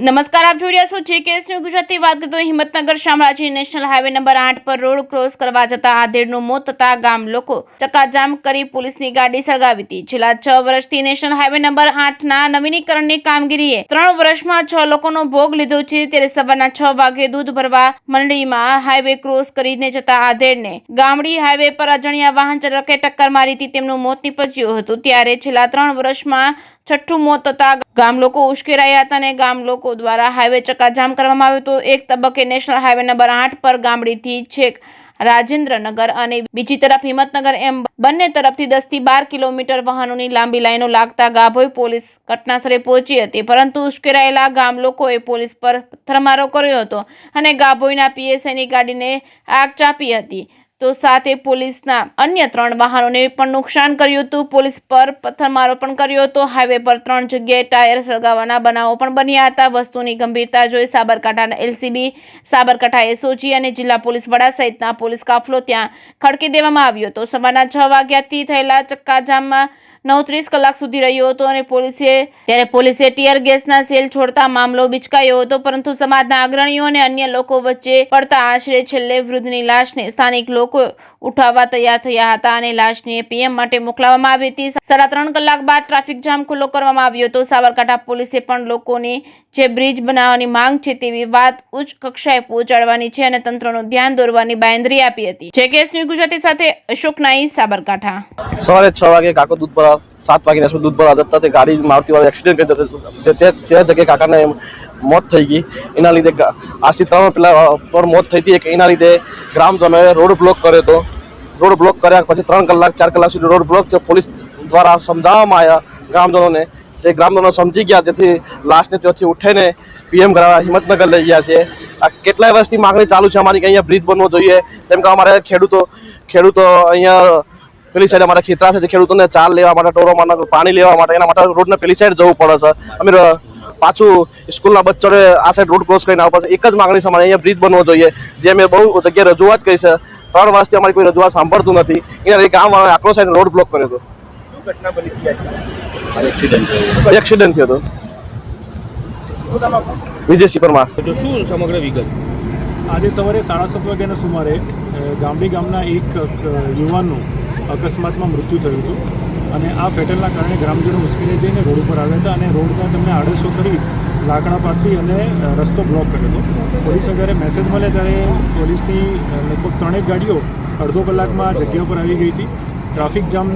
નમસ્કાર, આપ જોઈ રહ્યા છો જેકેએસ ન્યૂઝ ગુજરાતી। વાત કરીએ તો Himmatnagar Shamlaji national highway number 8 પર રોડ ક્રોસ કરવા જતા આધેડનું મોત થતા ગામ લોકો ચક્કાજામ કરી પોલીસની ગાડી સળગાવી હતી। છેલ્લા 6 વર્ષથી નેશનલ હાઈવે નંબર 8 ના નવીનીકરણની કામગીરીએ 3 વર્ષમાં 6 લોકોનો ભોગ લીધો છે। ત્યારે સવારના 6 વાગે દૂધ ભરવા મંડળીમાં હાઈવે ક્રોસ કરીને જતા આધેડને ગામડી હાઈવે પર અજાણ્યા વાહન ચાલકે ટક્કર મારી હતી। તેમનું મોત નીપજ્યું હતું। ત્યારે છેલ્લા 3 વર્ષમાં 6ઠું મોત થતા ગામ લોકો ઉશ્કેરાયા હતા અને ગામ લોકો દ્વારા હાઈવે ચક્કાજામ કરવામાં આવ્યો હતો। એક તબક્કે નેશનલ હાઈવે નંબર 8 પર ગામડીથી છેક રાજેન્દ્રનગર અને બીજી તરફ હિંમતનગર એમ બંને તરફથી 10 થી 12 કિલોમીટર વાહનોની લાંબી લાઈનો લાગતા ગાભોઈ પોલીસ ઘટનાસ્થળે પહોંચી હતી, પરંતુ ઉશ્કેરાયેલા ગામ લોકોએ પોલીસ પર પથ્થરમારો કર્યો હતો અને ગાભોઈના પીએસઆઈની ગાડીને આગ ચાંપી હતી। તો સાથે પોલીસના અન્ય 3 વાહનોને પણ નુકસાન કર્યું હતું। પોલીસ પર પથ્થરમારો પણ કર્યો હતો। હાઈવે પર 3 જગ્યાએ ટાયર સળગાવવાના બનાવો પણ બન્યા હતા। વસ્તુની ગંભીરતા જોઈ સાબરકાંઠાના એલસીબી, સાબરકાંઠા એસઓજી અને જિલ્લા પોલીસ વડા સહિતના પોલીસ કાફલો ત્યાં ખડકી દેવામાં આવ્યો હતો। સવારના 6 વાગ્યાથી થયેલા ચક્કાજામમાં 39 કલાક સુધી રહ્યો હતો અને પોલીસે ટીયર ગેસના સેલ છોડતા મામલો બિચકાયો હતો, પરંતુ સમાજના અગ્રણીઓ અને અન્ય લોકો વચ્ચે પડતા આશરે છેલ્લે વૃદ્ધની લાશને સ્થાનિક લોકો ઉઠાવવા તૈયાર થયા હતા અને લાશને પીએમ માટે મોકલવામાં આવી હતી। 3.5 કલાક બાદ ટ્રાફિક જામ ખુલ્લો કરવામાં આવ્યો હતો। સાબરકાંઠા પોલીસે પણ લોકોની જે બ્રિજ બનાવવાની માંગ છે તેવી વાત ઉચ્ચ કક્ષાએ પહોંચાડવાની છે અને તંત્રનું ધ્યાન દોરવાની બાંયધરી આપી હતી। જેકેએસ ન્યૂઝ ગુજરાતી સાથે અશોક નાઈ, સાબરકાંઠા। સવારે 6 વાગે કાકો દૂધ ભરવા 7 વાગ્યાની આસપાસ દૂધ ભરવા જતા તે ગાડી મારુતિ વાળો એક્સિડન્ટ કરી દીધો। તે જગ્યાએ કાકાને મોત થઈ ગઈ। એના લીધે આજથી 3 પેલા પર મોત થઈ હતી। એના લીધે ગ્રામજનોએ રોડ બ્લોક કર્યો હતો। રોડ બ્લોક કર્યા પછી 3 કલાક 4 કલાક સુધી રોડ બ્લોક પોલીસ દ્વારા સમજાવવામાં આવ્યા ગ્રામજનોને। તે ગ્રામજનો સમજી ગયા, જેથી લાશને ત્યાંથી ઉઠીને પીએમ કરાવવા હિંમતનગર લઈ ગયા છે। આ કેટલાય વર્ષથી માંગણી ચાલુ છે અમારી કે અહીંયા બ્રિજ બનવો જોઈએ, કેમ કે અમારે ખેડૂતો અહીંયા પેલી સાઈડ અમારા ખેતરા છે, ખેડૂતોને ચાલ લેવા માટે, ટોરોમાં પાણી લેવા માટે, એના માટે રોડને પેલી સાઈડ જવું પડે છે। અમે પાછું સ્કૂલના બચ્ચોને આ સાઈડ રોડ ક્રોસ કરીને આવવા પડશે। એક જ માંગણી છે અમારે, અહીંયા બ્રિજ બનવો જોઈએ, જે અમે બહુ જગ્યાએ રજૂઆત કરી છે। 3 વર્ષથી અમારી કોઈ રજૂઆત સાંભળતું નથી। એના લીધે ગામવાળાએ આખો સાઈડ રોડ બ્લોક કર્યો હતો। એક્સિડન્ટ થયો હતો વિજયસિંહ પરમાર। શું સમગ્ર વિગત? આજે સવારે 7:30 વાગ્યાના સુમારે ગામડી ગામના એક યુવાનનું અકસ્માતમાં મૃત્યુ થયું હતું અને આ ફેટલના કારણે ગ્રામજનો મુશ્કેલી જઈને રોડ ઉપર આવ્યા હતા અને રોડમાં તેમને આડેસો કરી લાકડા પાથરી અને રસ્તો બ્લોક કર્યો હતો। પોલીસે જ્યારે મેસેજ મળે ત્યારે પોલીસની લગભગ 3 ગાડીઓ અડધો કલાકમાં જગ્યા પર આવી ગઈ હતી। ટ્રાફિક જામ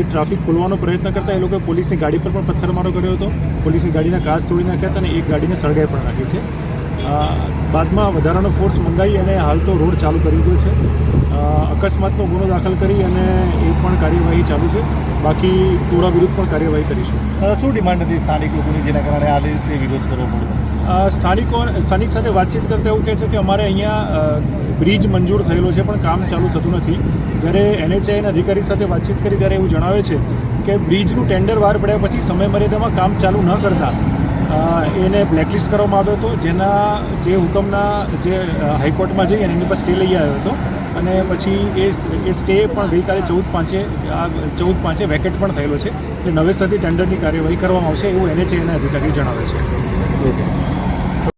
ટ્રાફિક ખોલવાનો પ્રયત્ન કરતાં એ લોકોએ પોલીસની ગાડી પર પણ પથ્થરમારો કર્યો હતો। પોલીસની ગાડીના કાચ તોડી નાખ્યા હતા અને એક ગાડીને સળગાઈ પણ નાખી છે। બાદમાં વધારાનો ફોર્સ મંગાવી અને હાલ તો રોડ ચાલુ કરી દીધો છે। અકસ્માતનો ગુનો દાખલ કરી અને એ પણ કાર્યવાહી ચાલુ છે। બાકી ટોળા વિરુદ્ધ પણ કાર્યવાહી કરીશું। શું ડિમાન્ડ હતી સ્થાનિક લોકોની, જેના કારણે આ રીતે વિરોધ કરવો પડ્યો? સ્થાનિક સાથે વાતચીત કરતા એવું કહે છે કે અમારે અહીંયા બ્રિજ મંજૂર થયેલો છે પણ કામ ચાલુ થતું નથી। જ્યારે NHAIના અધિકારી સાથે વાતચીત કરી ત્યારે એવું જણાવે છે કે બ્રિજનું ટેન્ડર બહાર પડ્યા પછી સમયમર્યાદામાં કામ ચાલુ ન કરતા એને બ્લેકલિસ્ટ કરવામાં આવ્યો હતો, જેના જે હુકમના જે હાઈકોર્ટમાં જઈ અને એની પર સ્ટે લઈ આવ્યો હતો અને પછી એ સ્ટે પણ ગઈકાલે 14/5 વેકેટ પણ થયેલો છે। એટલે નવેસરથી ટેન્ડરની કાર્યવાહી કરવામાં આવશે એવું NHAIના અધિકારી જણાવે છે।